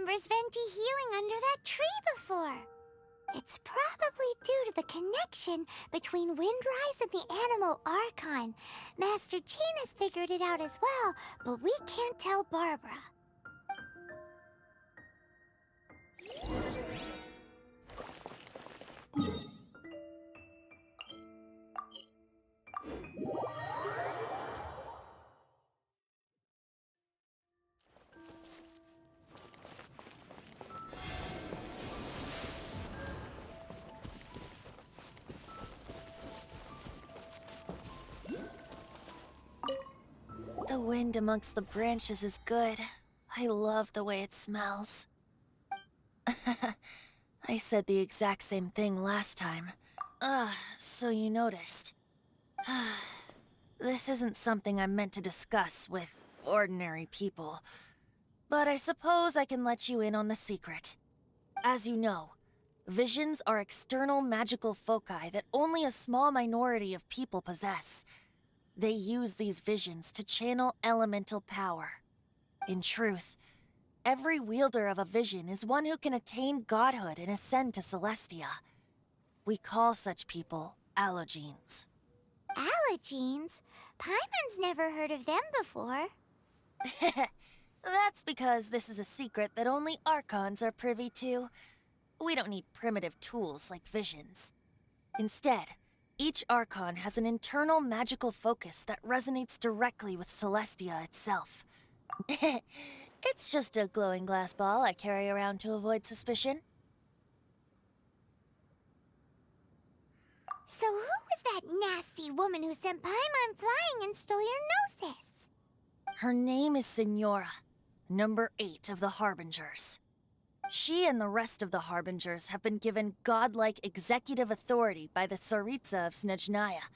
remembers Venti healing under that tree before. It's probably due to the connection between Windrise and the Animal Archon. Master Jean has figured it out as well, but we can't tell Barbara. The wind amongst the branches is good. I love the way it smells. I said the exact same thing last time. So you noticed. This isn't something I'm meant to discuss with ordinary people. But I suppose I can let you in on the secret. As you know, visions are external magical foci that only a small minority of people possess. They use these visions to channel elemental power. In truth, every wielder of a vision is one who can attain godhood and ascend to Celestia. We call such people allogenes. Allogenes? Paimon's never heard of them before. That's because this is a secret that only Archons are privy to. We don't need primitive tools like visions. Instead, each Archon has an internal magical focus that resonates directly with Celestia itself. It's just a glowing glass ball I carry around to avoid suspicion. So who was that nasty woman who sent Paimon flying and stole your Gnosis? Her name is Signora, number 8 of the Harbingers. She and the rest of the Harbingers have been given godlike executive authority by the Tsaritsa of Snezhnaya,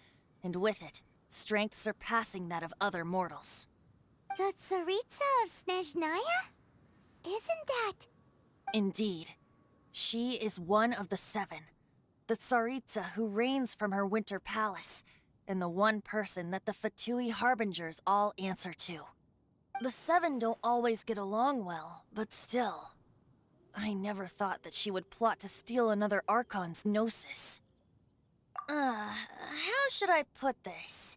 and with it, strength surpassing that of other mortals. The Tsaritsa of Snezhnaya? Isn't that... Indeed. She is one of the 7. The Tsaritsa who reigns from her winter palace, and the one person that the Fatui Harbingers all answer to. The 7 don't always get along well, but still... I never thought that she would plot to steal another Archon's Gnosis. How should I put this?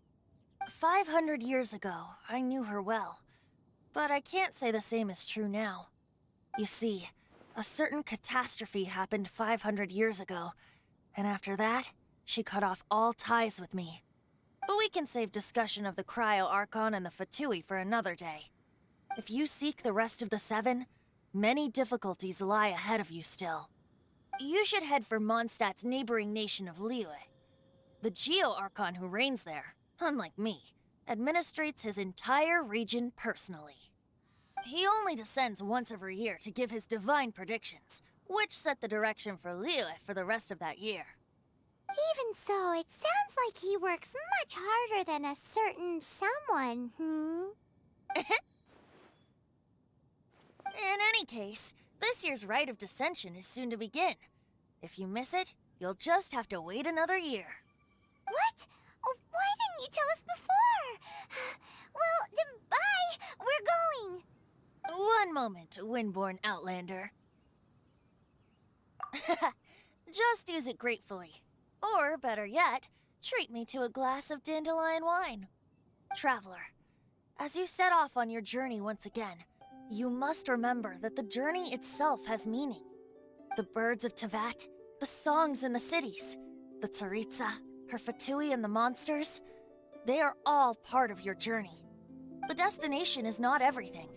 500 years ago, I knew her well. But I can't say the same is true now. You see, a certain catastrophe happened 500 years ago, and after that, she cut off all ties with me. But we can save discussion of the Cryo Archon and the Fatui for another day. If you seek the rest of the 7, many difficulties lie ahead of you still. You should head for Mondstadt's neighboring nation of Liyue. The Geo-Archon who reigns there, unlike me, administrates his entire region personally. He only descends once every year to give his divine predictions, which set the direction for Liyue for the rest of that year. Even so, it sounds like he works much harder than a certain someone, In any case, this year's Rite of Descension is soon to begin. If you miss it, you'll just have to wait another year. What? Oh, why didn't you tell us before? Well, then bye! We're going! One moment, Windborn Outlander. Just use it gratefully. Or, better yet, treat me to a glass of dandelion wine. Traveler, as you set off on your journey once again, you must remember that the journey itself has meaning. The birds of Tevat, the songs in the cities, the Tsaritsa, her Fatui and the monsters, they are all part of your journey. The destination is not everything.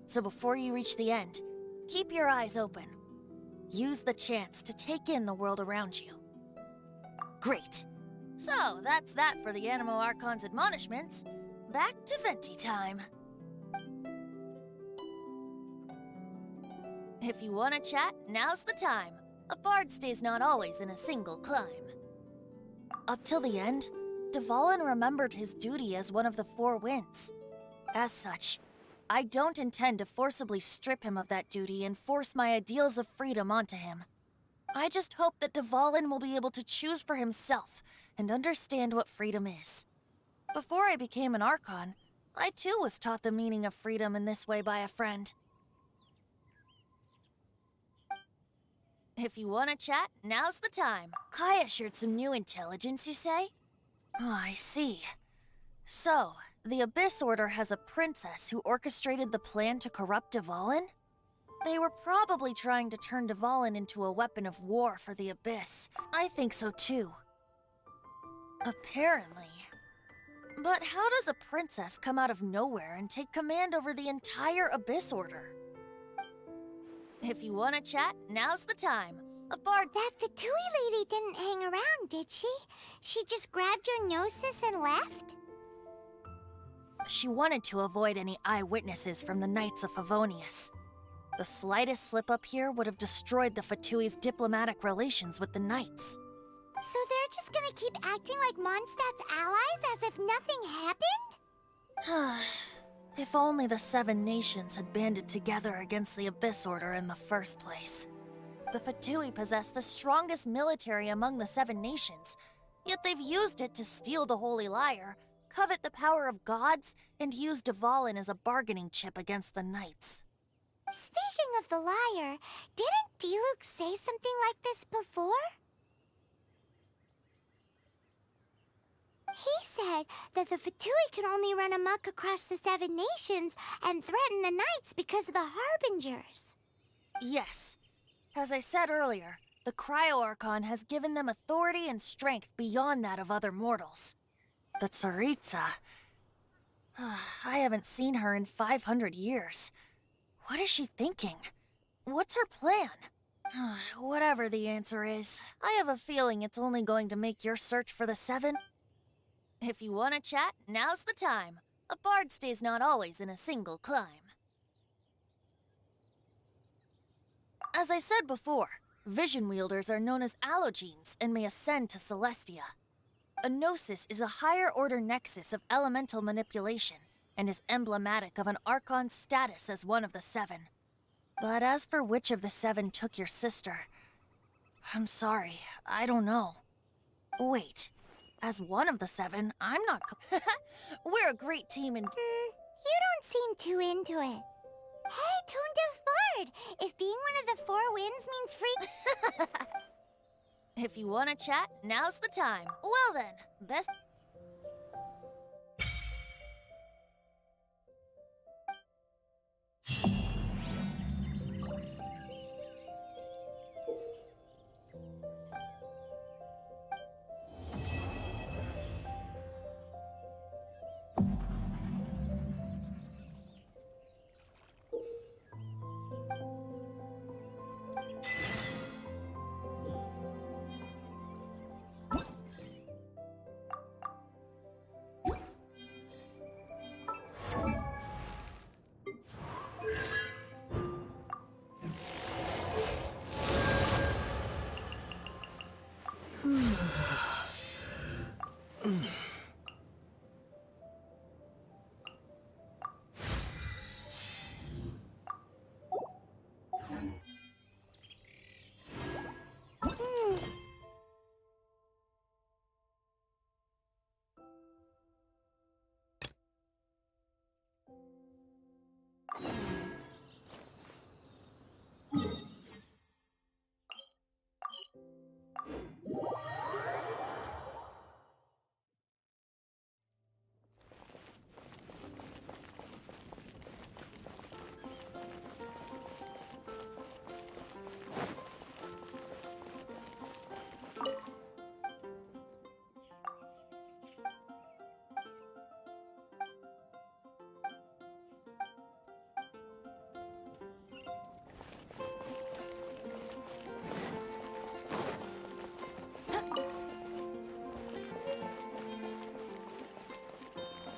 So before you reach the end, keep your eyes open. Use the chance to take in the world around you. Great. So that's that for the Animo Archon's admonishments. Back to Venti time. If you want to chat, now's the time. A bard stays not always in a single climb. Up till the end, Dvalin remembered his duty as one of the 4 winds. As such, I don't intend to forcibly strip him of that duty and force my ideals of freedom onto him. I just hope that Dvalin will be able to choose for himself and understand what freedom is. Before I became an Archon, I too was taught the meaning of freedom in this way by a friend. If you want to chat, now's the time. Kaya shared some new intelligence, you say? Oh, I see. So, the Abyss Order has a princess who orchestrated the plan to corrupt Dvalin? They were probably trying to turn Dvalin into a weapon of war for the Abyss. I think so too. Apparently. But how does a princess come out of nowhere and take command over the entire Abyss Order? If you want to chat, now's the time. A bard— That Fatui lady didn't hang around, did she? She just grabbed your gnosis and left? She wanted to avoid any eyewitnesses from the Knights of Favonius. The slightest slip-up here would have destroyed the Fatui's diplomatic relations with the Knights. So they're just gonna keep acting like Mondstadt's allies as if nothing happened? If only the Seven Nations had banded together against the Abyss Order in the first place. The Fatui possess the strongest military among the Seven Nations, yet they've used it to steal the Holy Lyre, covet the power of gods, and use Dvalin as a bargaining chip against the Knights. Speaking of the lyre, didn't Diluc say something like this before? He said that the Fatui could only run amok across the Seven Nations and threaten the Knights because of the Harbingers. Yes. As I said earlier, the Cryo-Archon has given them authority and strength beyond that of other mortals. The Tsaritsa... I haven't seen her in 500 years. What is she thinking? What's her plan? Whatever the answer is, I have a feeling it's only going to make your search for the Seven. If you want to chat, now's the time. A bard stays not always in a single climb. As I said before, vision wielders are known as allogenes and may ascend to Celestia. A gnosis is a higher-order nexus of elemental manipulation and is emblematic of an Archon's status as one of the Seven. But as for which of the Seven took your sister, I'm sorry, I don't know. Wait, as one of the Seven, I'm not We're a great team and— You don't seem too into it. Hey, Tone Deaf Bard! If being one of the Four Winds means free— If you want to chat, now's the time. Well then, best—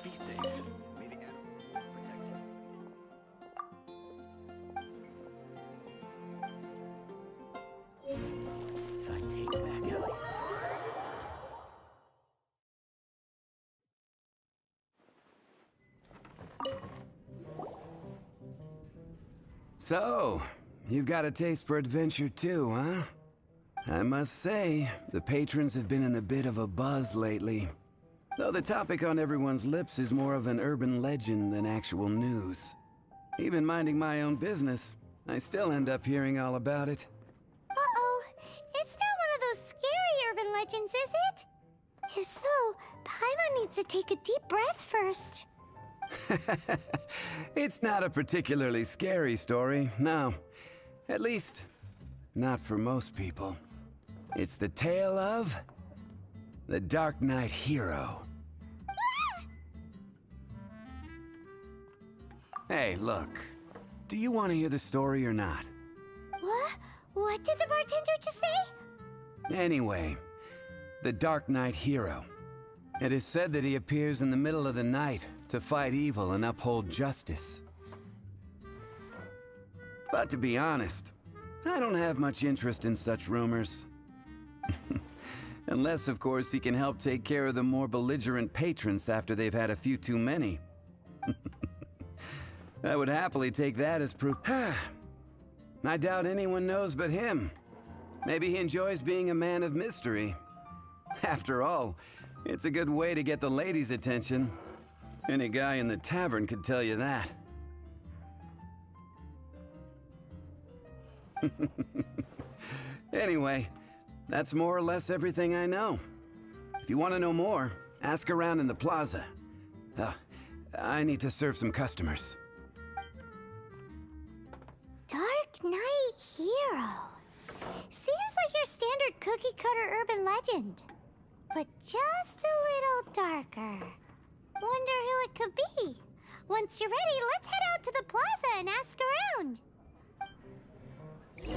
Be safe. May the animal protect you. If I take a back alley. So, you've got a taste for adventure too, huh? I must say, the patrons have been in a bit of a buzz lately. Though the topic on everyone's lips is more of an urban legend than actual news. Even minding my own business, I still end up hearing all about it. Uh-oh. needs to take a deep breath first. It's not a particularly scary story, no. At least, not for most people. It's the tale of the Dark Knight hero. Hey, look. Do you want to hear the story or not? What? What did the bartender just say? Anyway, the Dark Knight hero. It is said that he appears in the middle of the night to fight evil and uphold justice. But to be honest, I don't have much interest in such rumors. Unless, of course, he can help take care of the more belligerent patrons after they've had a few too many. I would happily take that as proof. I doubt anyone knows but him. Maybe he enjoys being a man of mystery. After all, it's a good way to get the ladies' attention. Any guy in the tavern could tell you that. Anyway, that's more or less everything I know. If you want to know more, ask around in the plaza. I need to serve some customers. Dark Knight hero. Seems like your standard cookie-cutter urban legend. But just a little darker. Wonder who it could be. Once you're ready, let's head out to the plaza and ask around. Be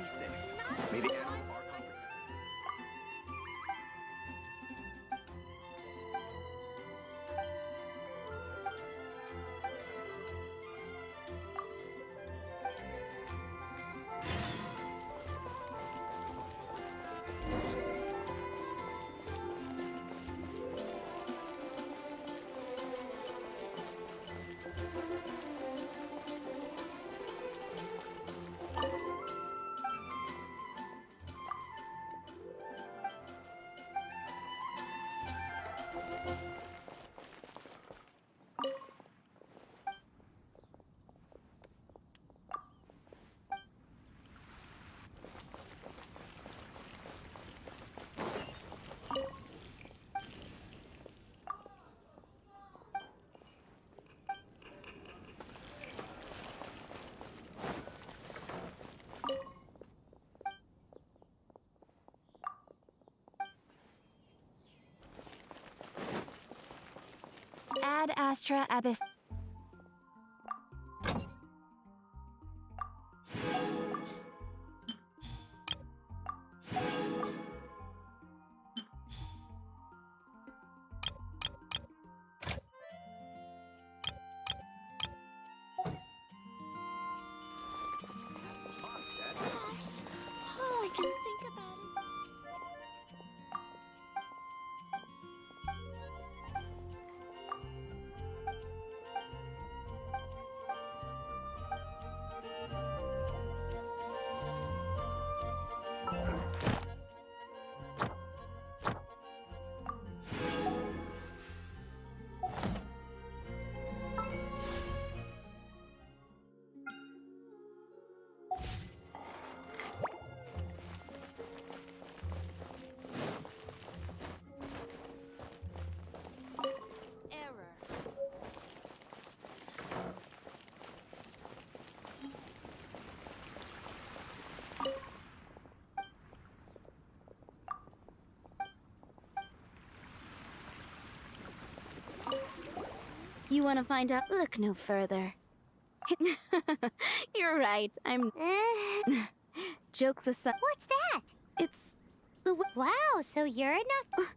safe. May the animal archon. Ad Astra Abyss. Mondstadt. Gosh, all I can think about is... Error. You want to find out? Look no further. You're right. I'm jokes aside. What's that? It's the way Wow, so you're not...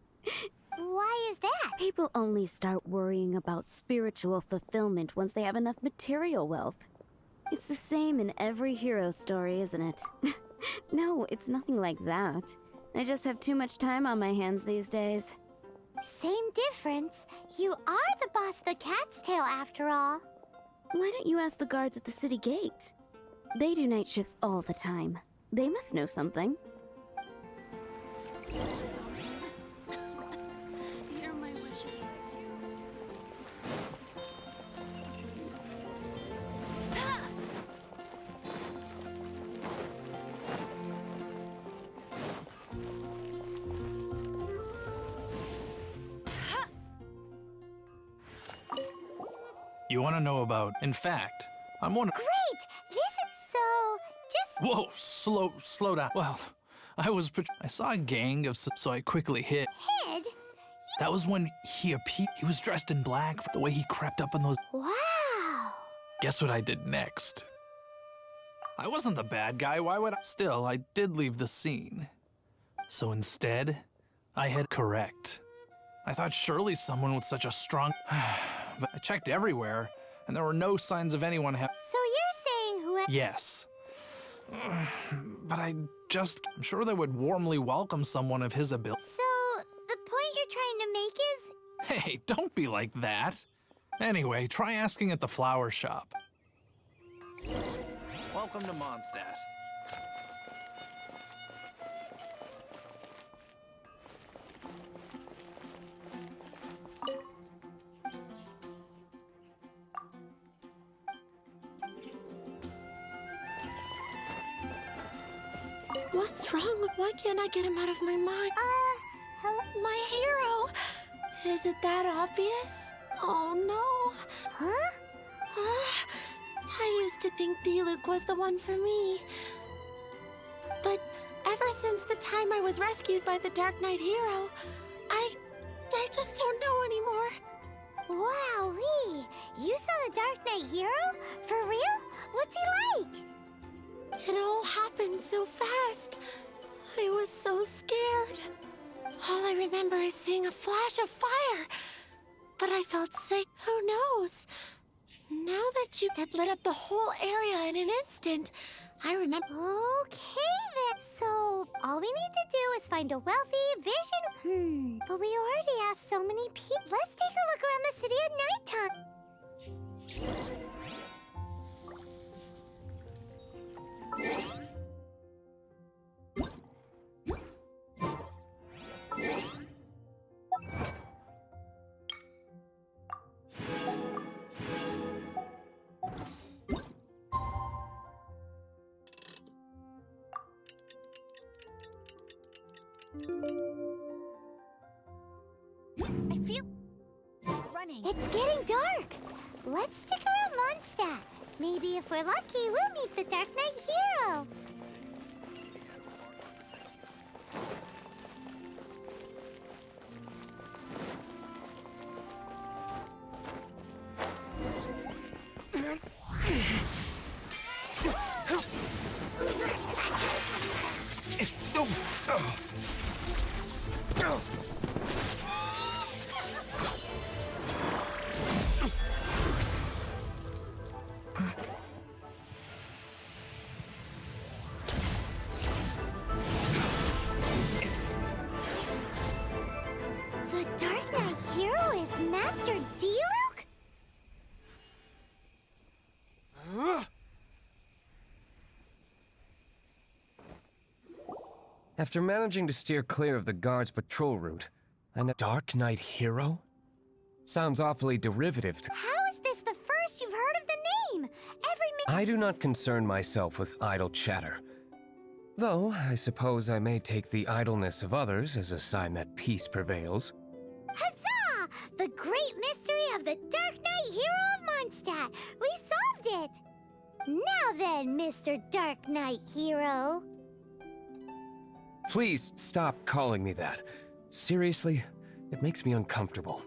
Why is that? people only start worrying about spiritual fulfillment once they have enough material wealth. It's the same in every hero story, isn't it? No, it's nothing like that. I just have too much time on my hands these days. Same difference. You are the boss of the Cat's Tail after all. Why don't you ask the guards at the city gate? They do night shifts all the time. They must know something. Hear my wishes. You want to know about... In fact, I'm one... Great! This is so... just... Whoa, slow down. Well, I saw a gang of... So I quickly hid. Hid? That was when he appeared. He was dressed in black for the way he crept up on those... Wow! Guess what I did next? I wasn't the bad guy. Why would I? Still, I did leave the scene. So instead, I had correct. I thought surely someone with such a strong... But I checked everywhere, and there were no signs of anyone So you're saying whoever... Yes. But I'm sure they would warmly welcome someone of his ability. So, the point you're trying to make is... Hey, don't be like that. Anyway, try asking at the flower shop. Welcome to Mondstadt. What's wrong? Why can't I get him out of my mind? hello? My hero! Is it that obvious? Oh no. Huh? I used to think D-Luke was the one for me. But ever since the time I was rescued by the Dark Knight hero, I just don't know anymore. Wowee! You saw the Dark Knight hero? For real? What's he like? It all happened so fast. I was so scared. All I remember is seeing a flash of fire. But I felt sick. Who knows? Now that you had lit up the whole area in an instant, I remember... Okay then. So, all we need to do is find a wealthy vision... But we already asked so many people. Let's take a look around the city at nighttime. I feel... running. It's getting dark. Let's stick around Mondstadt. Maybe if we're lucky, we'll meet the Dark Knight hero. The Dark Knight hero is Master D-Luke? After managing to steer clear of the guard's patrol route, I know Dark Knight hero? Sounds awfully derivative to... How is this the first you've heard of the name? I do not concern myself with idle chatter. Though, I suppose I may take the idleness of others as a sign that peace prevails. Huzzah! The great mystery of the Dark Knight hero of Mondstadt! We solved it! Now then, Mr. Dark Knight hero. Please stop calling me that. Seriously, it makes me uncomfortable.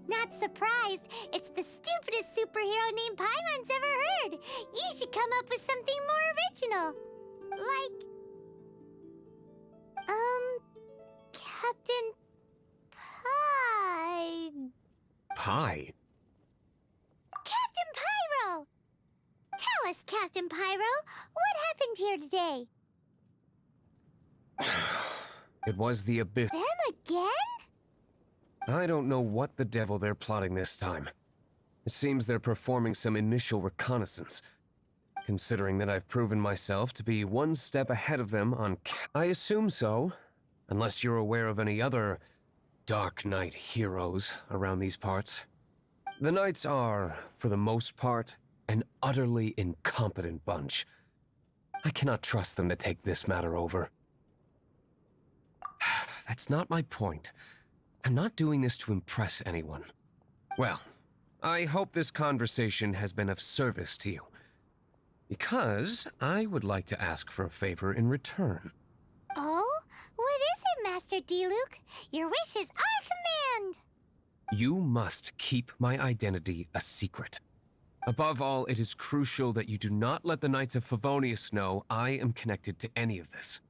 Not surprised. It's the stupidest superhero name Paimon's ever heard. You should come up with something more original. Like... Captain... Pie? Captain Pyro! Tell us, Captain Pyro, what happened here today? It was the Abyss. Them again? I don't know what the devil they're plotting this time. It seems they're performing some initial reconnaissance. Considering that I've proven myself to be one step ahead of them on I assume so, unless you're aware of any other Dark Knight heroes around these parts. The Knights are, for the most part, an utterly incompetent bunch. I cannot trust them to take this matter over. That's not my point. I'm not doing this to impress anyone. Well, I hope this conversation has been of service to you. Because I would like to ask for a favor in return. Oh? What is it, Master D-Luke? Your wish is our command! You must keep my identity a secret. Above all, it is crucial that you do not let the Knights of Favonius know I am connected to any of this.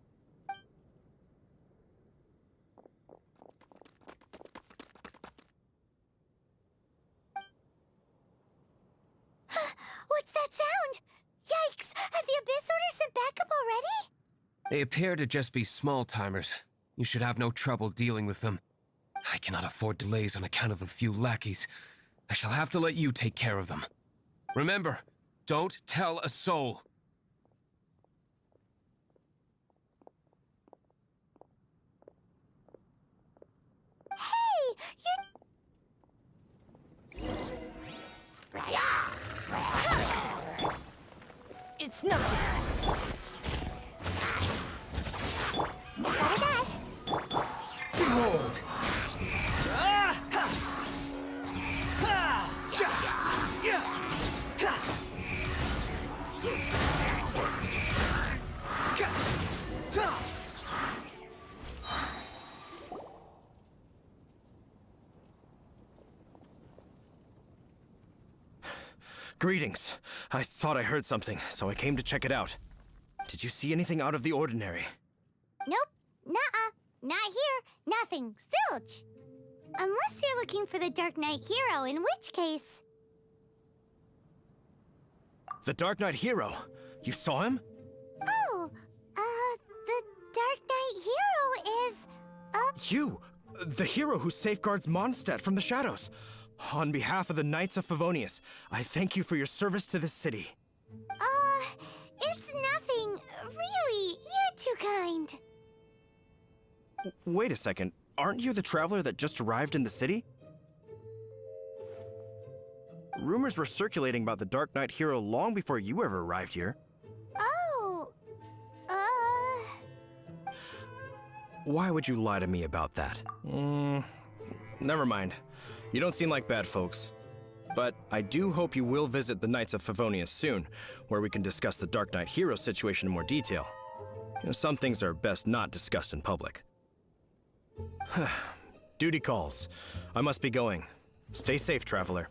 What's that sound? Yikes! Have the Abyss Order sent backup already? They appear to just be small-timers. You should have no trouble dealing with them. I cannot afford delays on account of a few lackeys. I shall have to let you take care of them. Remember, don't tell a soul. It's nothing. Gotta dash. Behold! Greetings. I thought I heard something, so I came to check it out. Did you see anything out of the ordinary? Nope. Nuh-uh. Not here. Nothing. Zilch. Unless you're looking for the Dark Knight hero, in which case... The Dark Knight hero? You saw him? Oh, the Dark Knight hero is... You! The hero who safeguards Mondstadt from the shadows. On behalf of the Knights of Favonius, I thank you for your service to this city. It's nothing. Really, you're too kind. Wait a second. Aren't you the traveler that just arrived in the city? Rumors were circulating about the Dark Knight hero long before you ever arrived here. Oh, Why would you lie to me about that? Never mind. You don't seem like bad folks. But I do hope you will visit the Knights of Favonius soon, where we can discuss the Dark Knight hero situation in more detail. You know, some things are best not discussed in public. Duty calls. I must be going. Stay safe, traveler.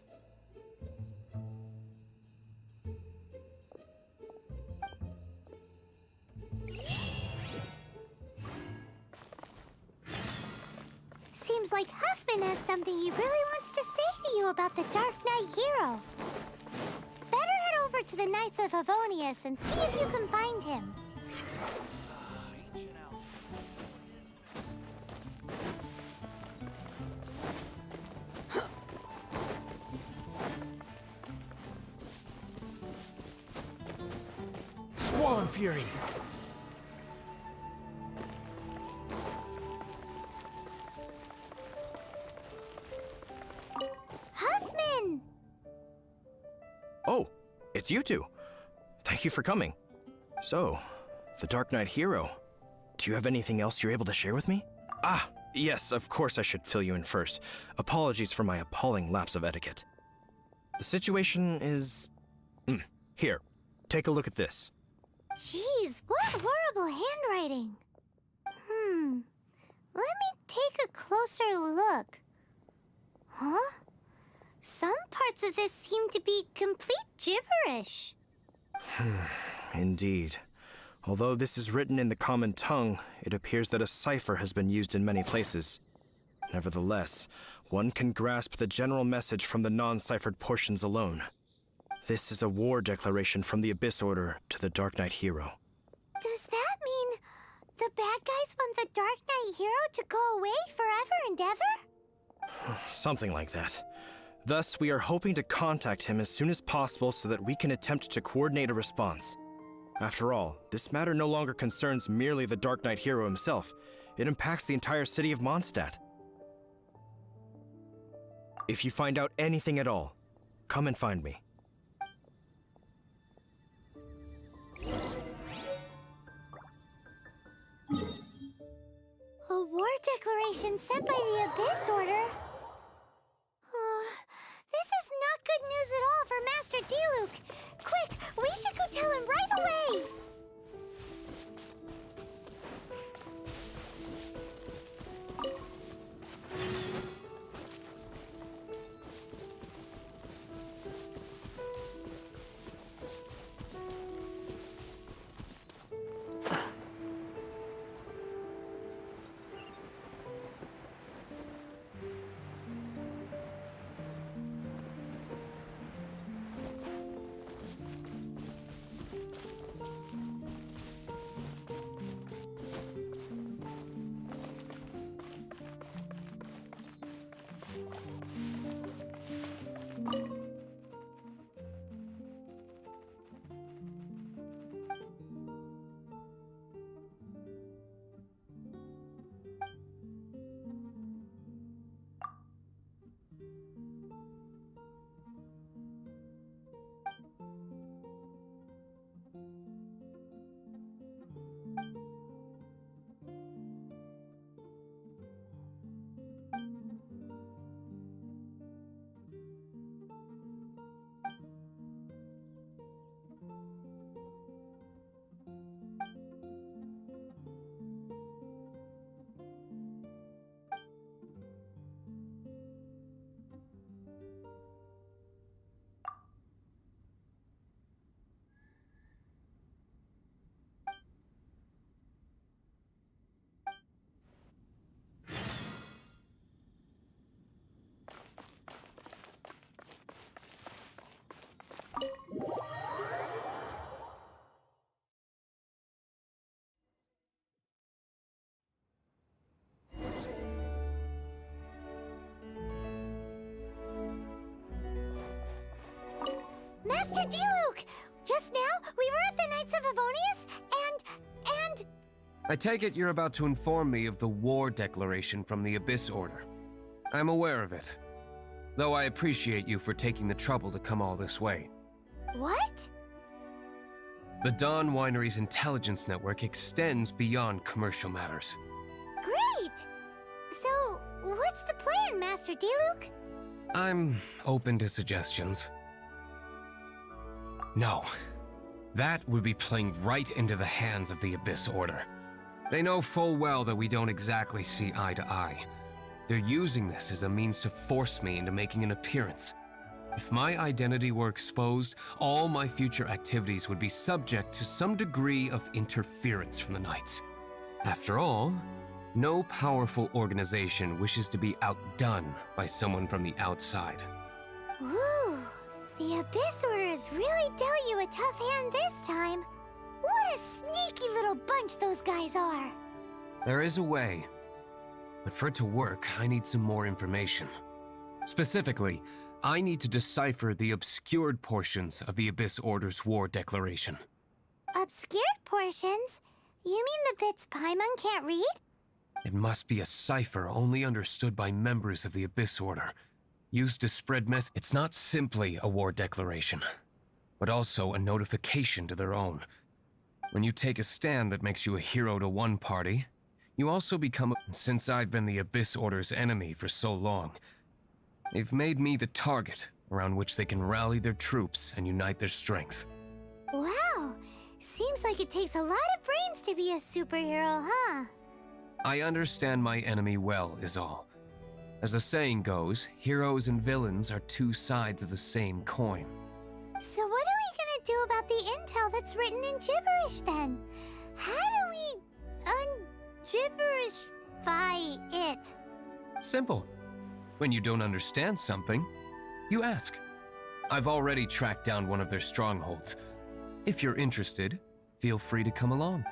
seems like Huffman has something he really wants to say to you about the Dark Knight hero. Better head over to the Knights of Favonius and see if you can find him. Squall and Fury! Huffman! Oh, it's you two. Thank you for coming. So, the Dark Knight hero. Do you have anything else you're able to share with me? Ah, yes, of course I should fill you in first. Apologies for my appalling lapse of etiquette. The situation is... Here, take a look at this. Jeez, what horrible handwriting. Let me take a closer look. Huh? Some parts of this seem to be complete gibberish. Indeed. Although this is written in the common tongue, it appears that a cipher has been used in many places. Nevertheless, one can grasp the general message from the non-ciphered portions alone. This is a war declaration from the Abyss Order to the Dark Knight hero. Does that mean The bad guys want the Dark Knight hero to go away forever and ever? Something like that. Thus, we are hoping to contact him as soon as possible so that we can attempt to coordinate a response. After all, this matter no longer concerns merely the Dark Knight hero himself. It impacts the entire city of Mondstadt. If you find out anything at all, come and find me. A war declaration sent by the Abyss Order? This is not good news at all for Master D-Luke. Quick, we should go tell him right away! Master D-Luke! Just now, we were at the Knights of Avonius, and... I take it you're about to inform me of the war declaration from the Abyss Order. I'm aware of it, though I appreciate you for taking the trouble to come all this way. What? The Dawn Winery's intelligence network extends beyond commercial matters. Great! So, what's the plan, Master D-Luke? I'm open to suggestions. No. That would be playing right into the hands of the Abyss Order. They know full well that we don't exactly see eye to eye. They're using this as a means to force me into making an appearance. If my identity were exposed, all my future activities would be subject to some degree of interference from the Knights. After all, no powerful organization wishes to be outdone by someone from the outside. Ooh, the Abyss Order has really dealt you a tough hand this time. What a sneaky little bunch those guys are. There is a way, but for it to work, I need some more information. Specifically, I need to decipher the obscured portions of the Abyss Order's war declaration. Obscured portions? You mean the bits Paimon can't read? It must be a cipher only understood by members of the Abyss Order. Used to spread It's not simply a war declaration, but also a notification to their own. When you take a stand that makes you a hero to one party, you also become Since I've been the Abyss Order's enemy for so long, they've made me the target around which they can rally their troops and unite their strength. Wow, seems like it takes a lot of brains to be a superhero, huh? I understand my enemy well, is all. As the saying goes, heroes and villains are two sides of the same coin. So what are we gonna do about the intel that's written in gibberish then? How do we un-gibberishify it? Simple. When you don't understand something, you ask. I've already tracked down one of their strongholds. If you're interested, feel free to come along.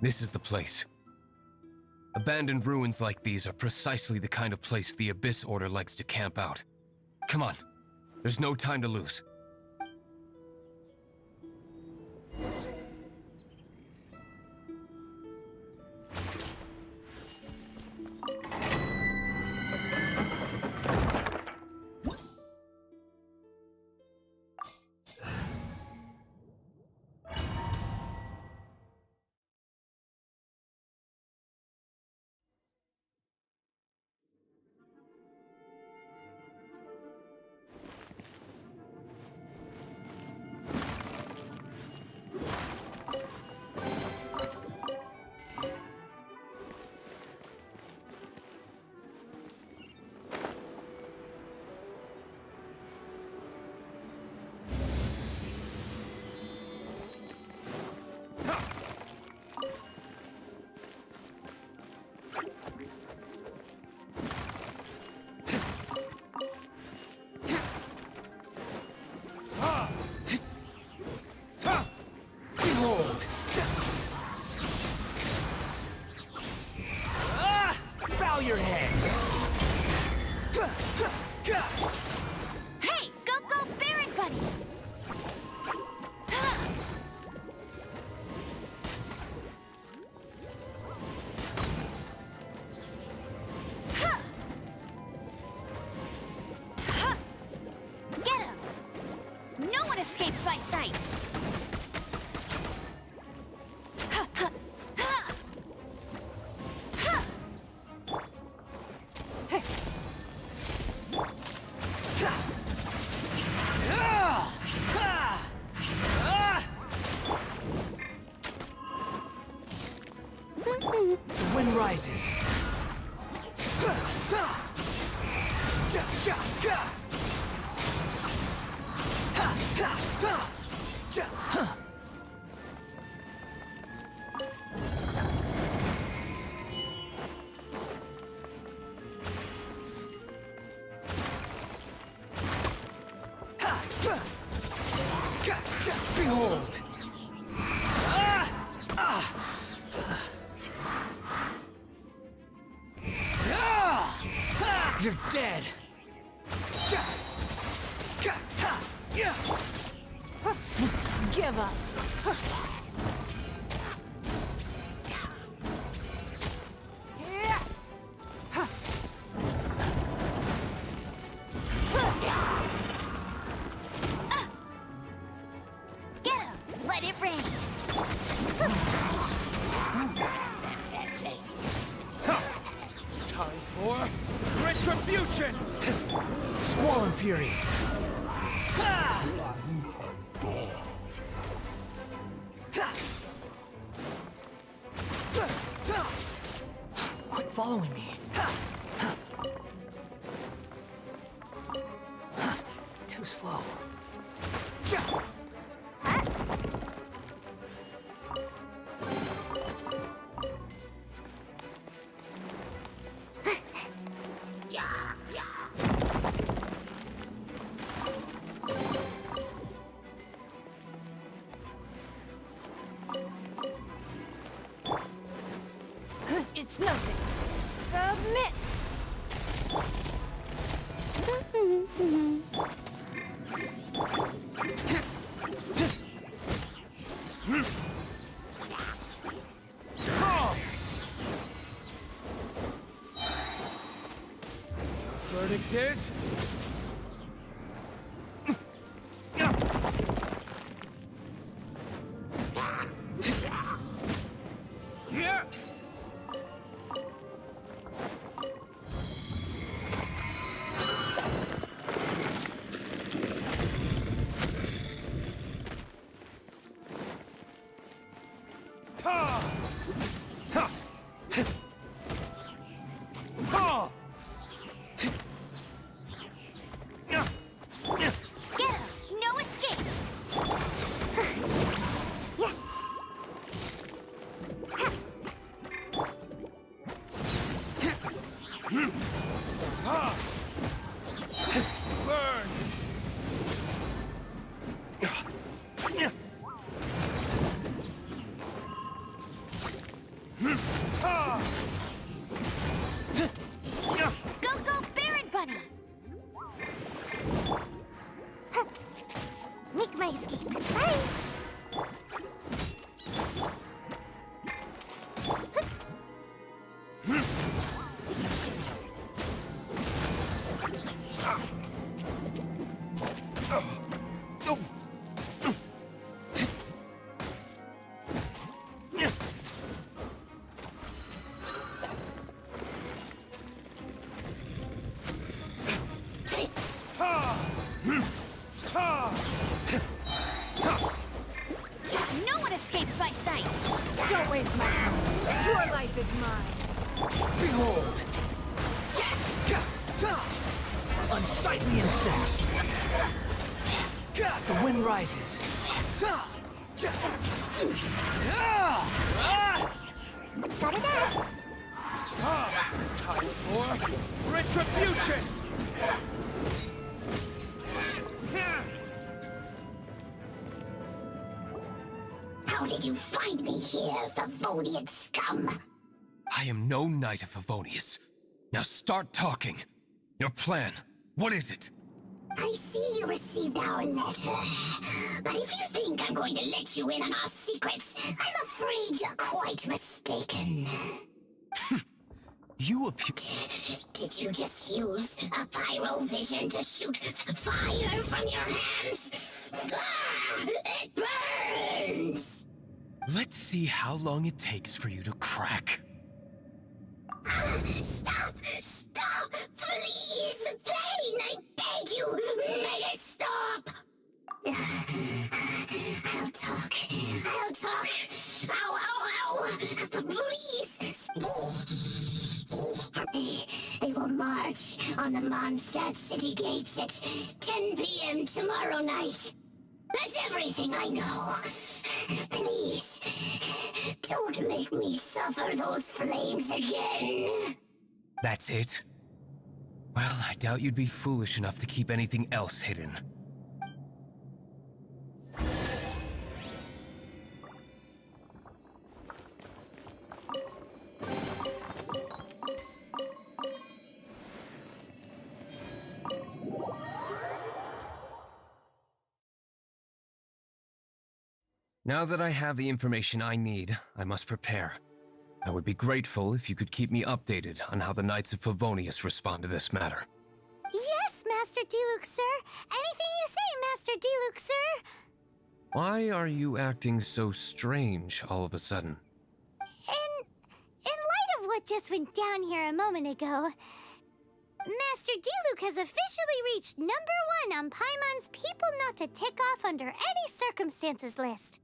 This is the place. Abandoned ruins like these are precisely the kind of place the Abyss Order likes to camp out. Come on. There's no time to lose. Bow your head. Hey, go, Baron Buddy! Get him! No one escapes my sights! The wind rises. Behold! You're dead! Give up. Get him! Let it rain! Time for retribution! Squall Fury! Quit following me. Too slow. It's nothing. Submit. Verdict is... shapes my sights. Don't waste my time. Your life is mine. Behold! Unsightly insects. The wind rises. Time for retribution! How did you find me here, Favonian scum? I am no knight of Favonius. Now start talking. Your plan, what is it? I see you received our letter. But if you think I'm going to let you in on our secrets, I'm afraid you're quite mistaken. You appear... Did you just use a pyrovision to shoot fire from your hands? Ah, it burns! Let's see how long it takes for you to crack. Stop! Stop! Please! Pain! I beg you! Make it stop! I'll talk. I'll talk! Ow! Ow! Ow! Please! They will march on the Mondstadt city gates at 10 p.m. tomorrow night. That's everything I know. Please, don't make me suffer those flames again. That's it? Well, I doubt you'd be foolish enough to keep anything else hidden. Now that I have the information I need, I must prepare. I would be grateful if you could keep me updated on how the Knights of Favonius respond to this matter. Yes, Master Diluc, sir. Anything you say, Master Diluc, sir. Why are you acting so strange all of a sudden? In light of what just went down here a moment ago, Master Diluc has officially reached #1 on Paimon's People Not to Tick Off Under Any Circumstances list.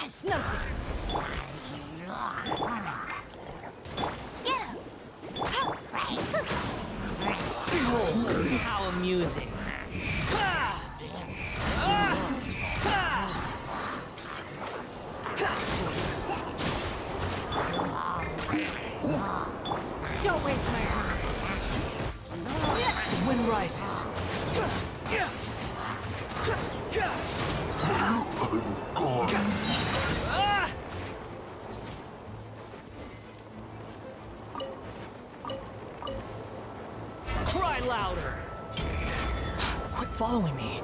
It's nothing. Get him! Behold, how amusing. Don't waste my time. The wind rises. Cry louder! Quit following me.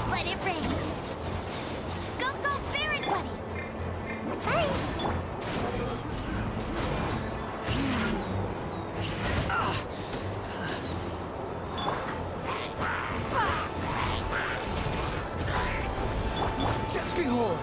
Let it rain. Go, go, Baron Buddy! Hey! Just behold!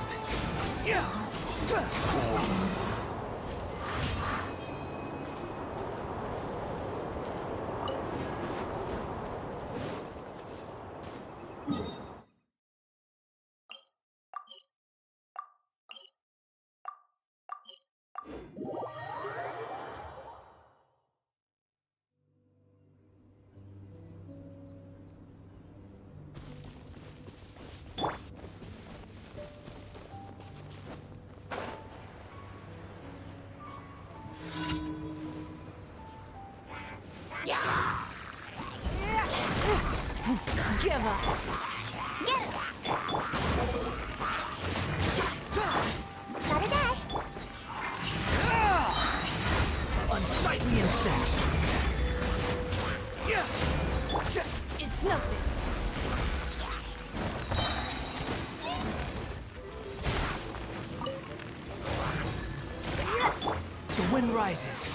wind rises.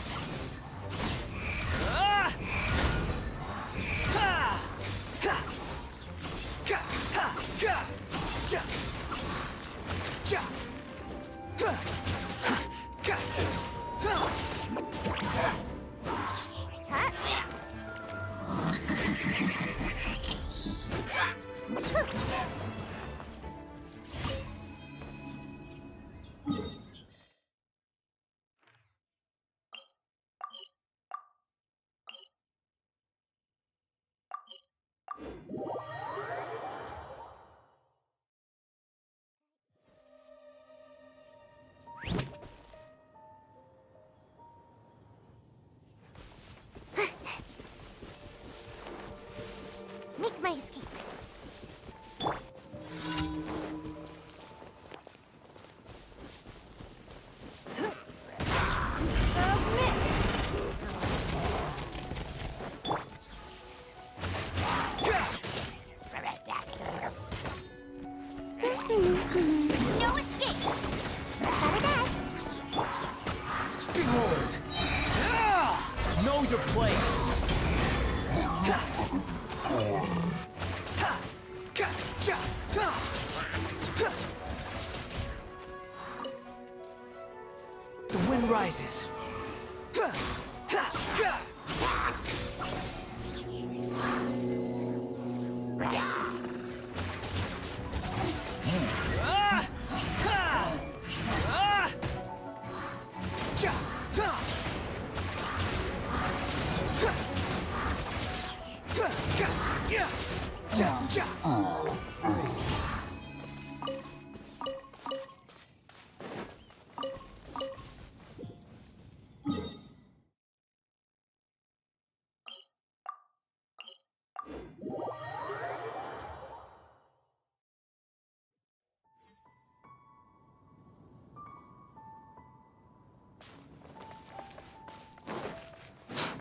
Ah! Ha! Ha! Ka! Ha! Ka! Ja! Ja! Ha! Ha! Ka! Ha! Make my escape. No escape! Gotta dash. Behold! Know your place. The wind rises.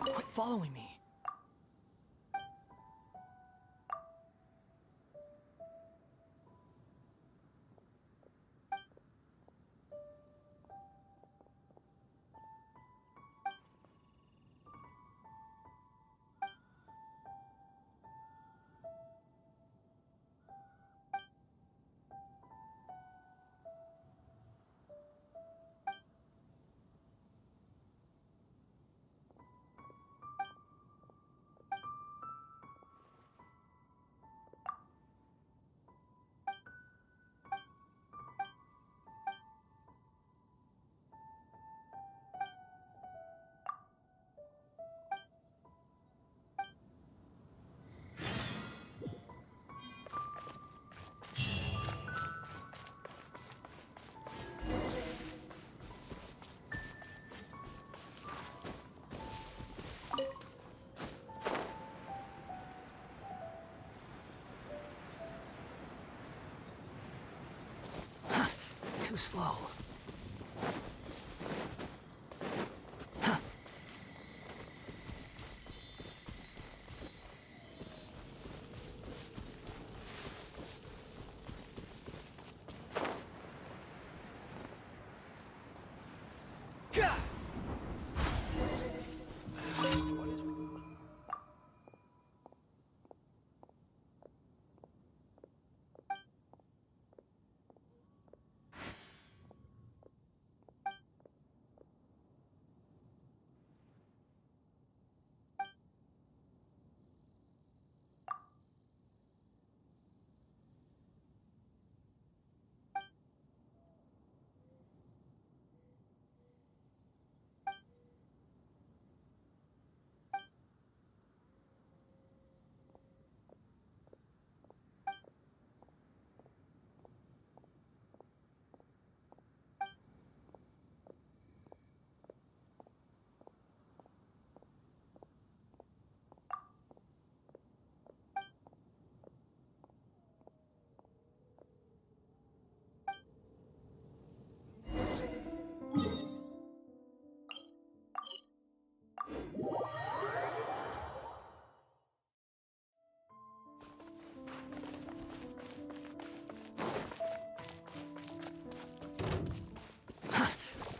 Quit following me. Too slow.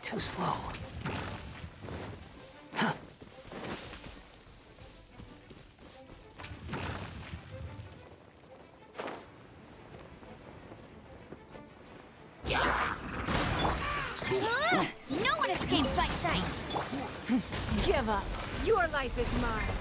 Too slow. No one escapes my sights! Give up. Your life is mine.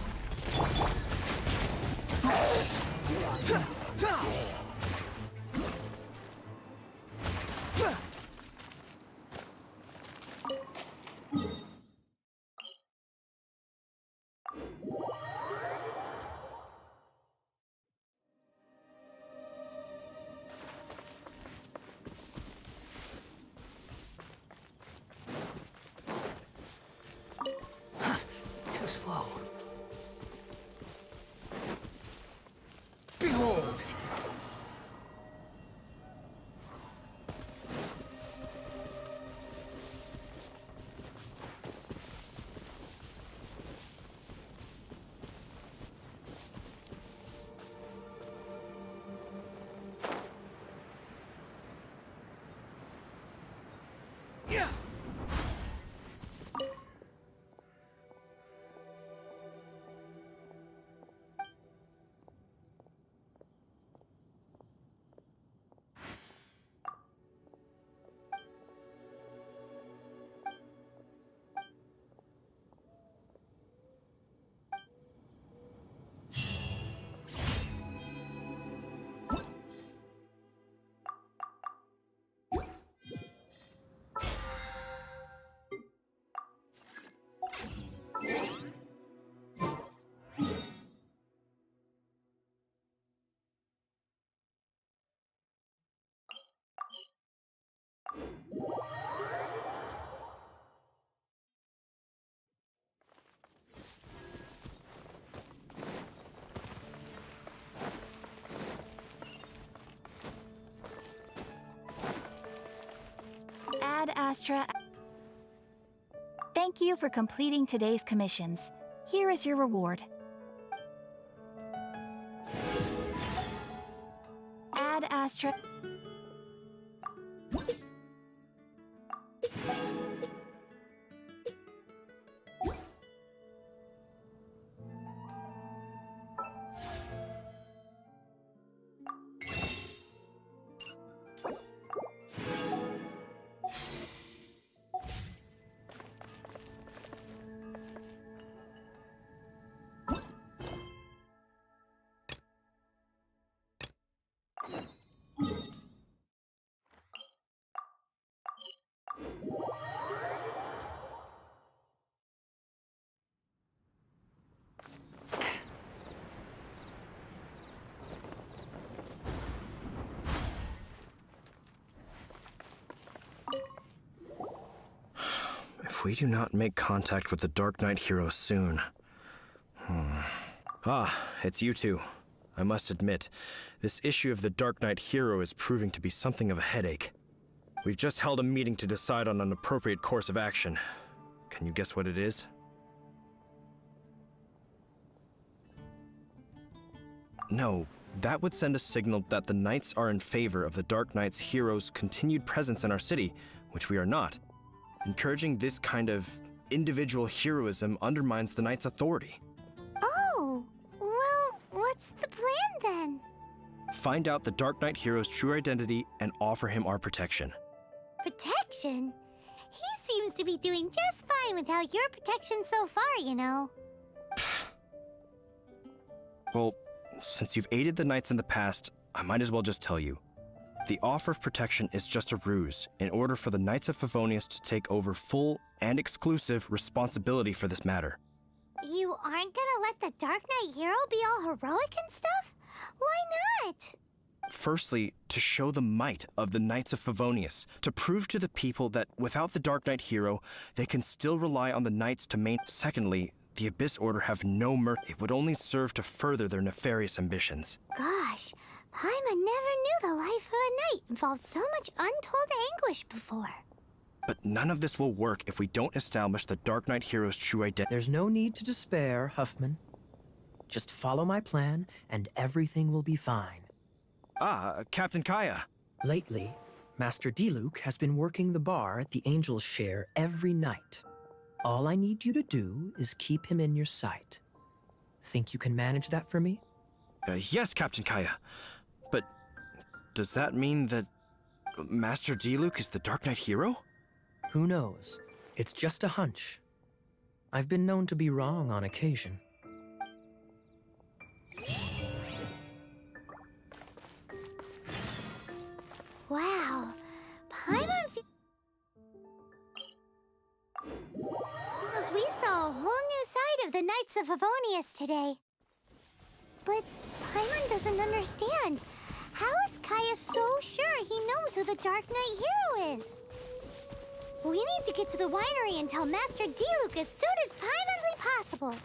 Too slow. Behold! Yeah. Ad Astra. Thank you for completing today's commissions. Here is your reward. Ad Astra. If we do not make contact with the Dark Knight hero soon... Ah, it's you two. I must admit, this issue of the Dark Knight hero is proving to be something of a headache. We've just held a meeting to decide on an appropriate course of action. Can you guess what it is? No, that would send a signal that the Knights are in favor of the Dark Knight's hero's continued presence in our city, which we are not. Encouraging this kind of individual heroism undermines the Knight's authority. Oh, well, what's the plan then? Find out the Dark Knight hero's true identity and offer him our protection. Protection? He seems to be doing just fine without your protection so far, you know. Well, since you've aided the Knights in the past, I might as well just tell you. The offer of protection is just a ruse in order for the Knights of Favonius to take over full and exclusive responsibility for this matter. You aren't gonna let the Dark Knight hero be all heroic and stuff? Why not? Firstly, to show the might of the Knights of Favonius, to prove to the people that without the Dark Knight hero, they can still rely on the Knights to maintain. Secondly, the Abyss Order have no mercy. It would only serve to further their nefarious ambitions. Gosh, Paimon never knew the life of a knight involved so much untold anguish before. But none of this will work if we don't establish the Dark Knight hero's true identity. There's no need to despair, Huffman. Just follow my plan, and everything will be fine. Ah, Captain Kaya. Lately, Master Diluc has been working the bar at the Angel's Share every night. All I need you to do is keep him in your sight. Think you can manage that for me? Yes, Captain Kaya. But does that mean that Master Diluc is the Dark Knight hero? Who knows? It's just a hunch. I've been known to be wrong on occasion. Wow. Paimon we saw a whole new side of the Knights of Favonius today. But Paimon doesn't understand. How is Kaya so sure he knows who the Dark Knight hero is? We need to get to the winery and tell Master Diluc as soon as Paimonly possible.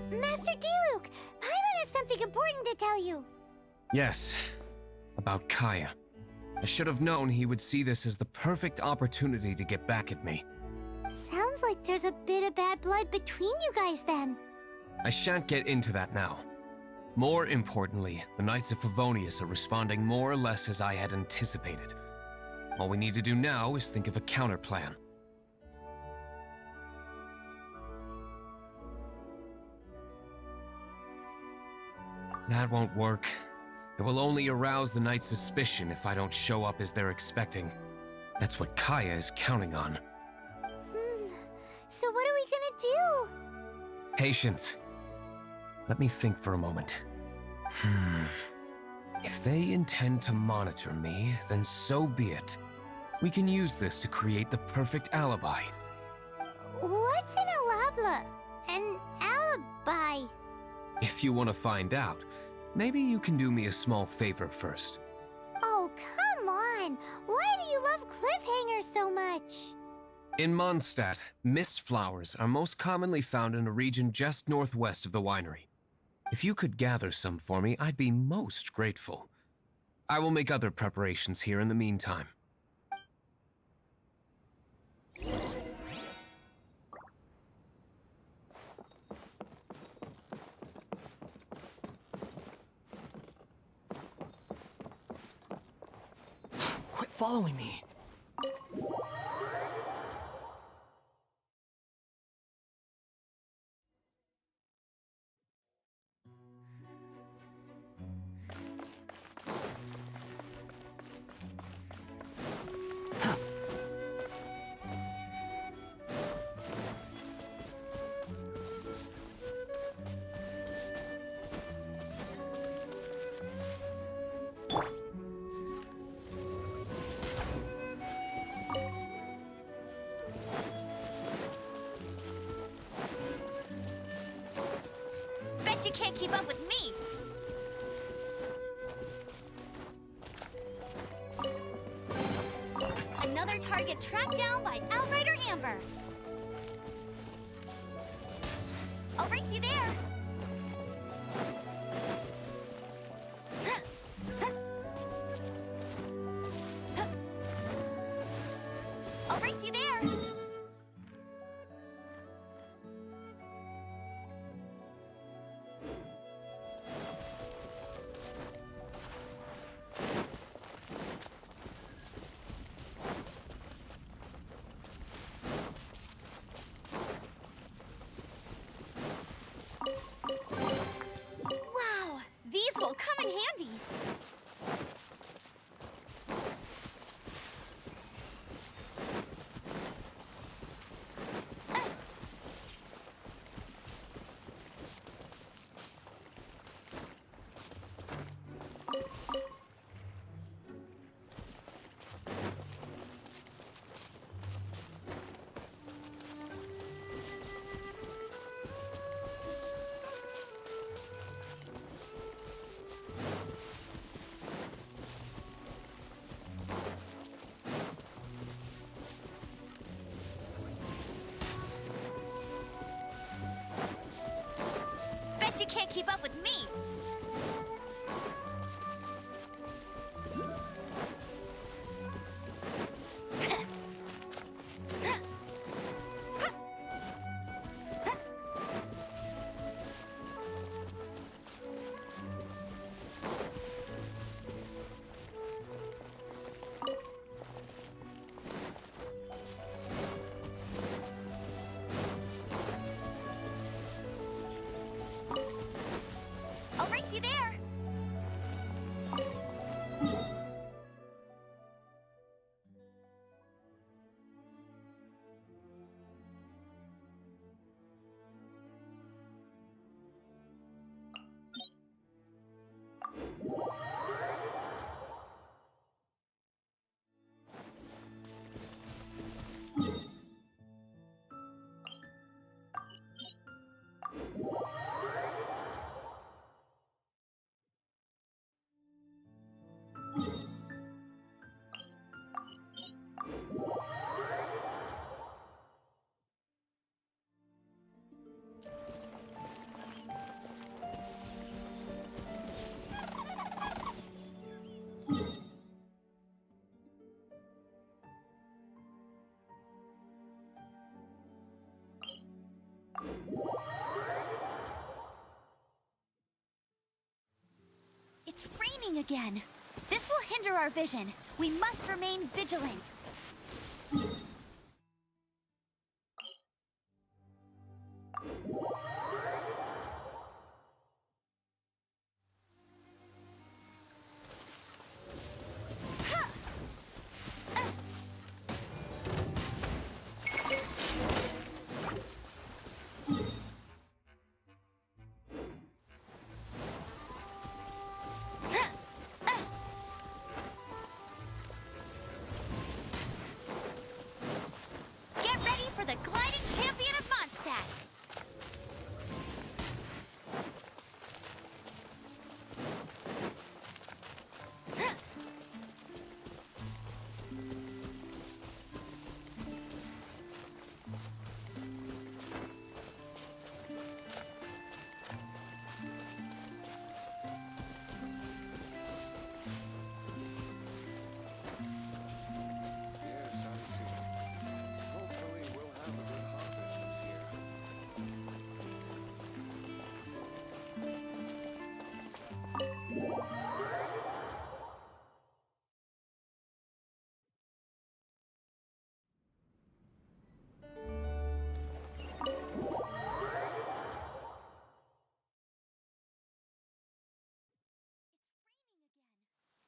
Master Diluc, Paimon has something important to tell you. Yes, about Kaya. I should have known he would see this as the perfect opportunity to get back at me. Sounds like there's a bit of bad blood between you guys then. I shan't get into that now. More importantly, the Knights of Favonius are responding more or less as I had anticipated. All we need to do now is think of a counterplan. That won't work. It will only arouse the Knights' suspicion if I don't show up as they're expecting. That's what Kaya is counting on. So what are we gonna do? Patience. Let me think for a moment. If they intend to monitor me, then so be it. We can use this to create the perfect alibi. What's an alabla? An alibi? If you want to find out, maybe you can do me a small favor first. Oh, come on! Why do you love cliffhangers so much? In Mondstadt, mist flowers are most commonly found in a region just northwest of the winery. If you could gather some for me, I'd be most grateful. I will make other preparations here in the meantime. Quit following me. Bet you can't keep up with me! Another target tracked down by Outrider Amber. I'll race you there. I'll race you there. Wow, these will come in handy. Bet you can't keep up with me. I'll race you there. It's raining again. This will hinder our vision. We must remain vigilant. Get ready for the gliding champion of Mondstadt. Yes, I see. Hopefully we'll have a good harvest this year.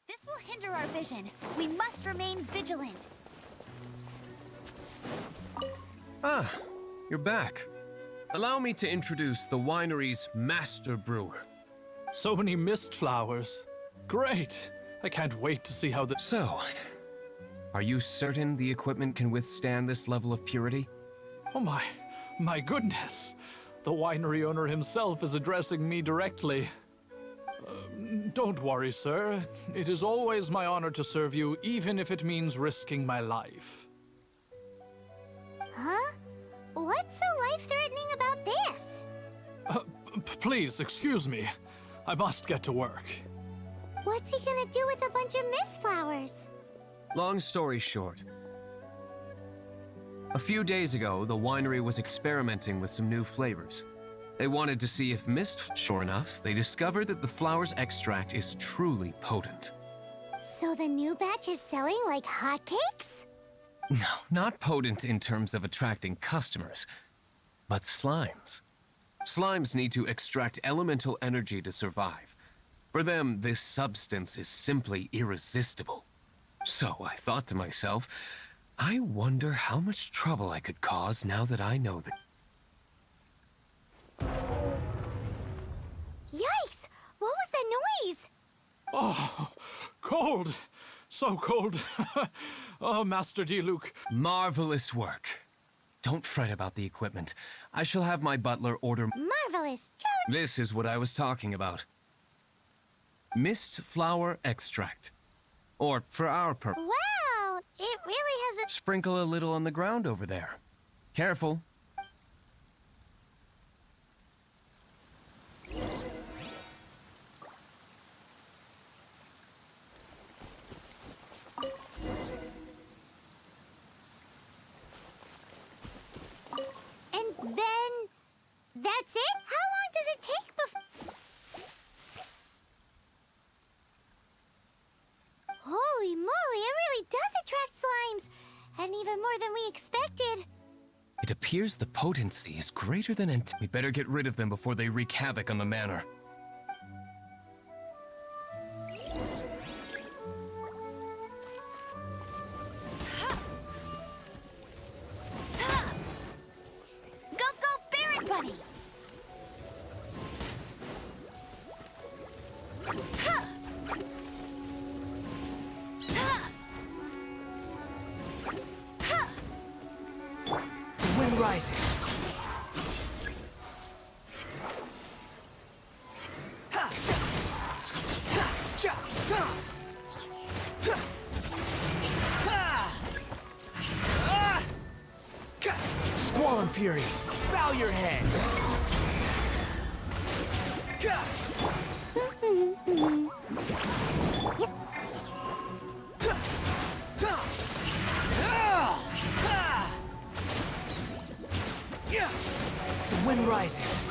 This will hinder our vision. We must remain vigilant. Ah, you're back. Allow me to introduce the winery's master brewer. So many mist flowers. Great. I can't wait to see how the... So, are you certain the equipment can withstand this level of purity? Oh my goodness. The winery owner himself is addressing me directly. Don't worry, sir. It is always my honor to serve you, even if it means risking my life. Huh? What's so life-threatening about this? Please, excuse me. I must get to work. What's he gonna do with a bunch of mist flowers? Long story short, a few days ago, the winery was experimenting with some new flavors. They wanted to see if mist. Sure enough, they discovered that the flower's extract is truly potent. So the new batch is selling like hotcakes? No, not potent in terms of attracting customers, but slimes. Slimes need to extract elemental energy to survive. For them, this substance is simply irresistible. So I thought to myself, I wonder how much trouble I could cause now that I know that. Yikes! What was that noise? Oh, cold. So cold. Oh, Master D. Marvelous work. Don't fret about the equipment. I shall have my butler order. Marvelous. This is what I was talking about. Mist flower extract. Or, for our purpose, Wow! It really has a... sprinkle a little on the ground over there. Careful. It appears the potency is greater than we better get rid of them before they wreak havoc on the manor. Go, go, Barret Bunny! The wind rises. Squall and Fury, bow your head! The wind rises.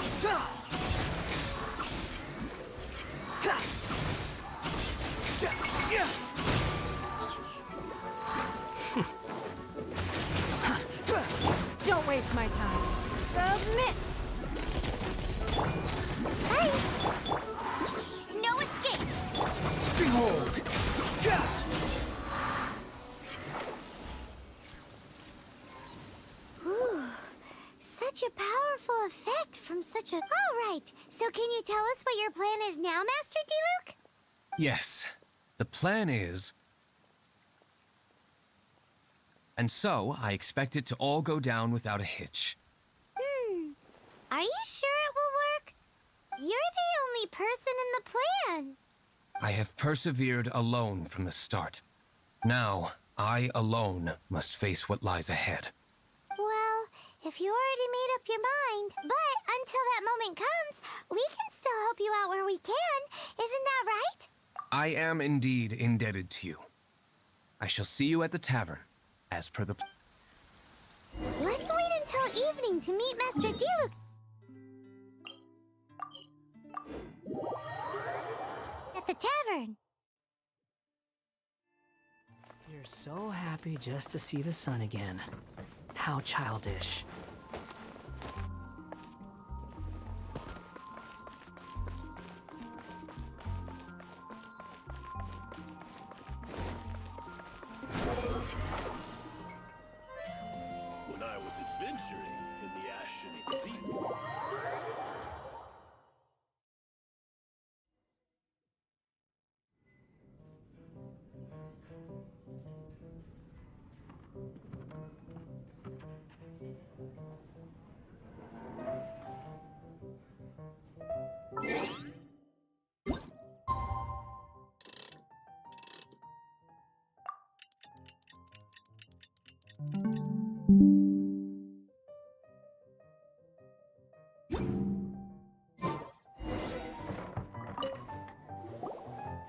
Don't waste my time. Submit! No escape! Behold! Ooh, such a powerful effect from such a... All right, so can you tell us what your plan is now, Master D-Luke? Yes, the plan is... And so, I expect it to all go down without a hitch. Are you sure it will work? You're the only person in the plan. I have persevered alone from the start. Now, I alone must face what lies ahead. Well, if you already made up your mind, but until that moment comes, we can still help you out where we can. Isn't that right? I am indeed indebted to you. I shall see you at the tavern, as per the... Let's wait until evening to meet Master D-Luke. At the tavern. You're so happy just to see the sun again. How childish. When I was adventuring in the Ashen Sea.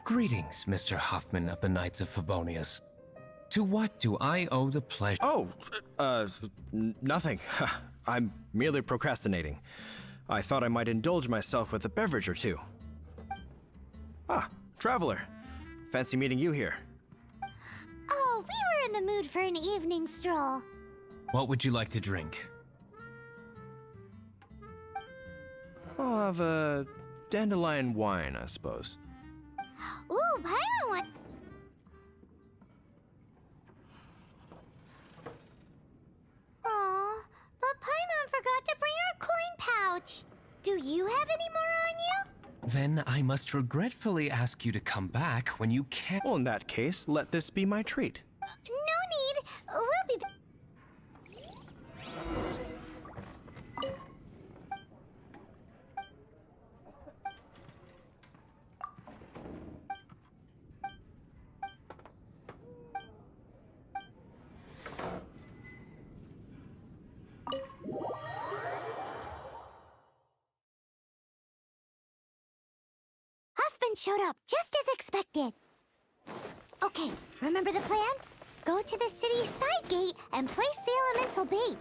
Greetings, Mr. Hoffman of the Knights of Favonius. To what do I owe the pleasure? Oh, nothing. I'm merely procrastinating. I thought I might indulge myself with a beverage or two. Ah, traveler. Fancy meeting you here. Oh, we were in the mood for an evening stroll. What would you like to drink? I'll have a dandelion wine, I suppose. Ooh, Paimon one. Aw, but Paimon forgot to bring her coin pouch. Do you have any more on you? Then I must regretfully ask you to come back when you can. Well, in that case, let this be my treat. No need. We'll be back. Showed up just as expected. Okay, remember the plan? Go to the city's side gate and place the elemental bait.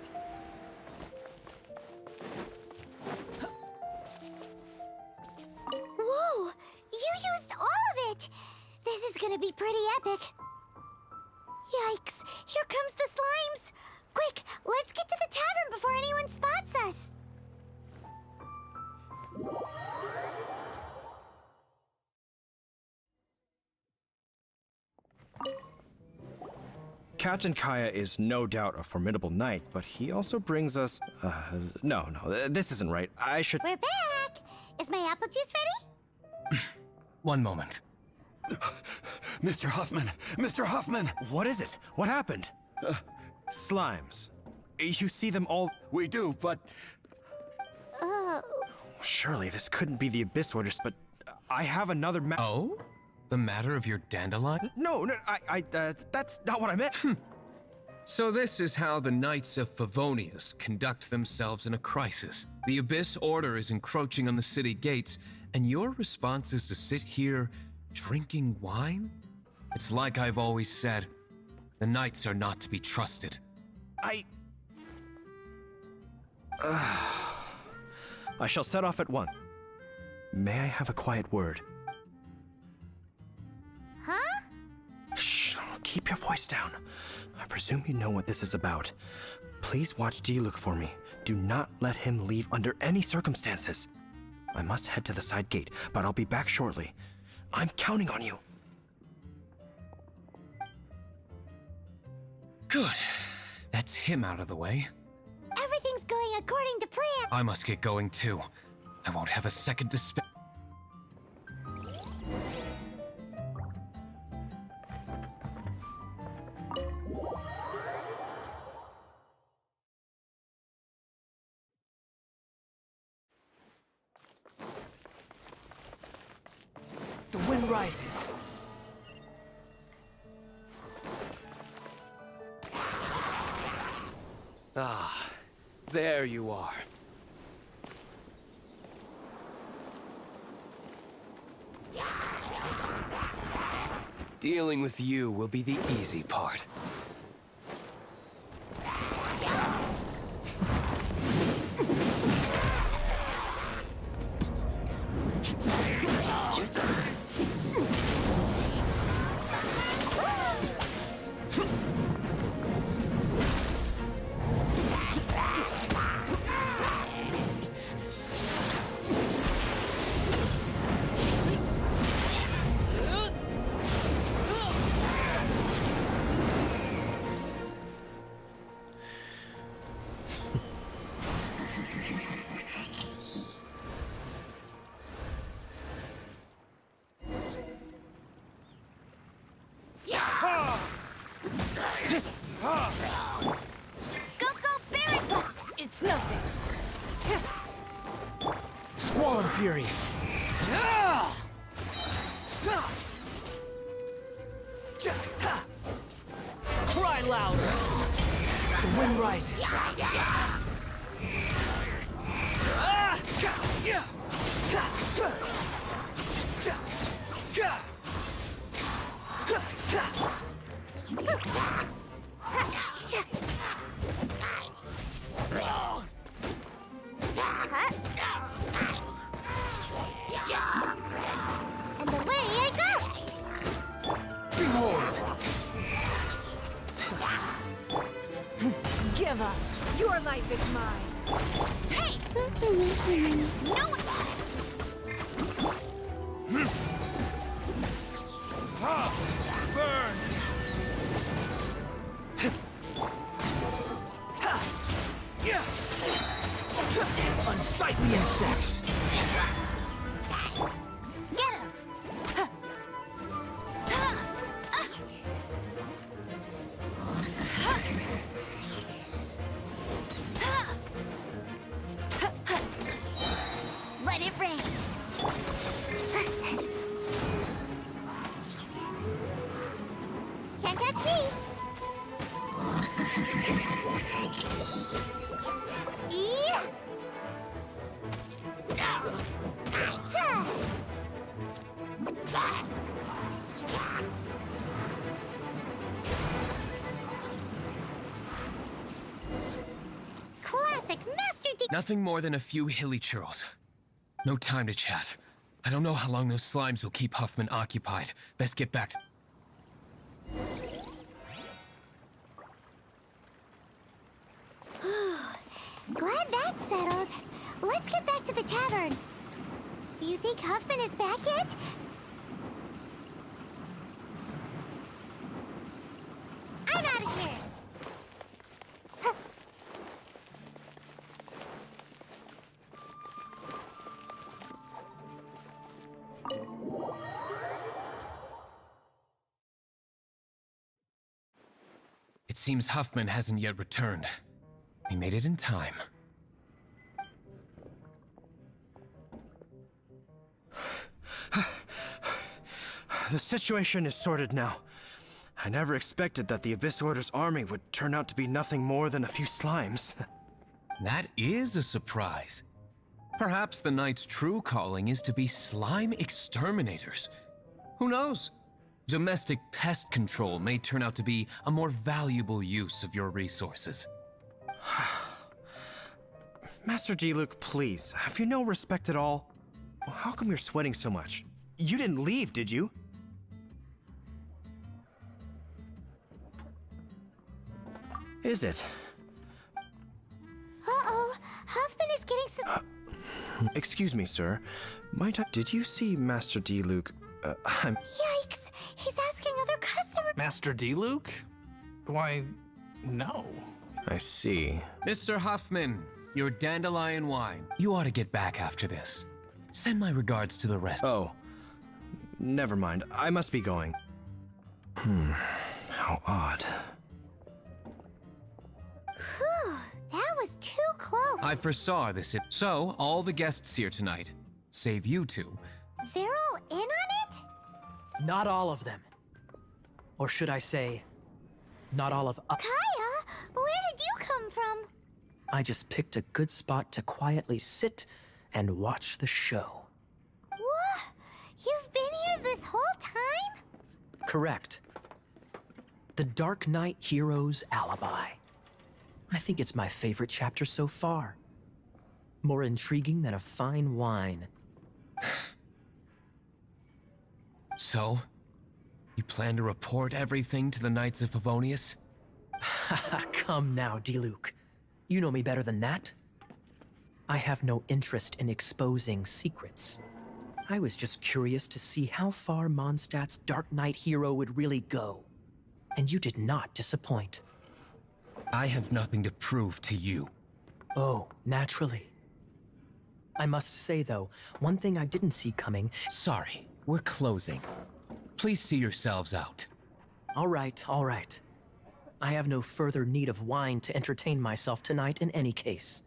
Whoa! You used all of it! This is gonna be pretty epic. Yikes! Here comes the slimes! Quick, Let's get to the tavern before anyone spots us. Captain Kaya is no doubt a formidable knight, but he also brings us... no, this isn't right. I should... We're back! Is my apple juice ready? One moment. Mr. Huffman! Mr. Huffman! What is it? What happened? Slimes. You see them all... We do, but... Surely this couldn't be the Abyss Orders, but I have another Oh? The matter of your dandelion? No, that's not what I meant. So this is how the Knights of Favonius conduct themselves in a crisis. The Abyss Order is encroaching on the city gates, and your response is to sit here drinking wine? It's like I've always said, the Knights are not to be trusted. I shall set off at once. May I have a quiet word? Huh? Shh, keep your voice down. I presume you know what this is about. Please watch Diluc for me. Do not let him leave under any circumstances. I must head to the side gate, but I'll be back shortly. I'm counting on you. Good. That's him out of the way. Everything's going according to plan. I must get going too. I won't have a second to spare. The wind rises. Ah, there you are. Dealing with you will be the easy part. It's nothing. Squall and Fury. Cry louder. The wind rises. And away I go! Behold! Give up. Your life is mine. Hey! No! Burn! Unsightly insects! Get him! Let it rain! Can't catch me! Yeah! Ta! Classic Master D. Nothing more than a few hilly churls. No time to chat. I don't know how long those slimes will keep Huffman occupied. Best get back to... Glad that's settled. Let's get back to the tavern. You think Huffman is back yet? I'm out of here. It seems Huffman hasn't yet returned. We made it in time. The situation is sorted now. I never expected that the Abyss Order's army would turn out to be nothing more than a few slimes. That is a surprise. Perhaps the Knight's true calling is to be slime exterminators. Who knows? Domestic pest control may turn out to be a more valuable use of your resources. Master Diluc, please, have you no respect at all? How come you're sweating so much? You didn't leave, did you? Is it? Uh-oh, Huffman is getting Excuse me, sir. Did you see Master Diluc? Yikes! He's asking other customers. Master Diluc? Why, no. I see. Mr. Huffman, your dandelion wine. You ought to get back after this. Send my regards to the rest. Oh. Never mind. I must be going. How odd. Whew, that was too close. I foresaw this. So, all the guests here tonight, save you two. They're all in on it? Not all of them. Or should I say, not all of us. Kaya, where did you come from? I just picked a good spot to quietly sit and watch the show. What? You've been here this whole time? Correct. The Dark Knight Hero's Alibi. I think it's my favorite chapter so far. More intriguing than a fine wine. So, you plan to report everything to the Knights of Favonius? Come now, Diluc. You know me better than that. I have no interest in exposing secrets. I was just curious to see how far Mondstadt's Dark Knight hero would really go. And you did not disappoint. I have nothing to prove to you. Oh, naturally. I must say, though, one thing I didn't see coming. Sorry, we're closing. Please see yourselves out. All right, all right. I have no further need of wine to entertain myself tonight in any case.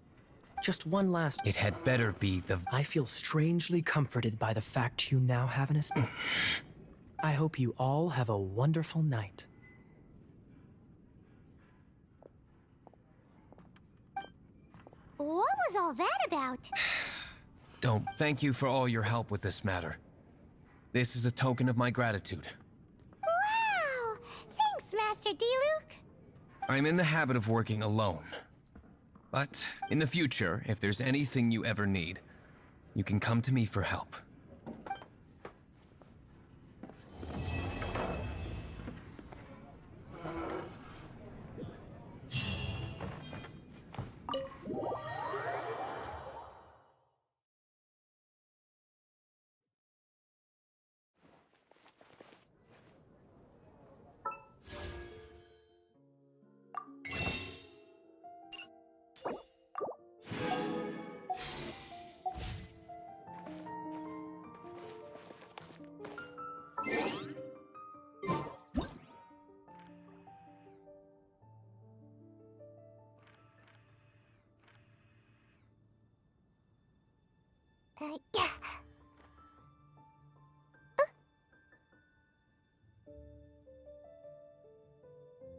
Just one last... It had better be the... I feel strangely comforted by the fact you now have an... I hope you all have a wonderful night. What was all that about? Don't. Thank you for all your help with this matter. This is a token of my gratitude. Wow! Thanks, Master Diluc. I'm in the habit of working alone. But in the future, if there's anything you ever need, you can come to me for help.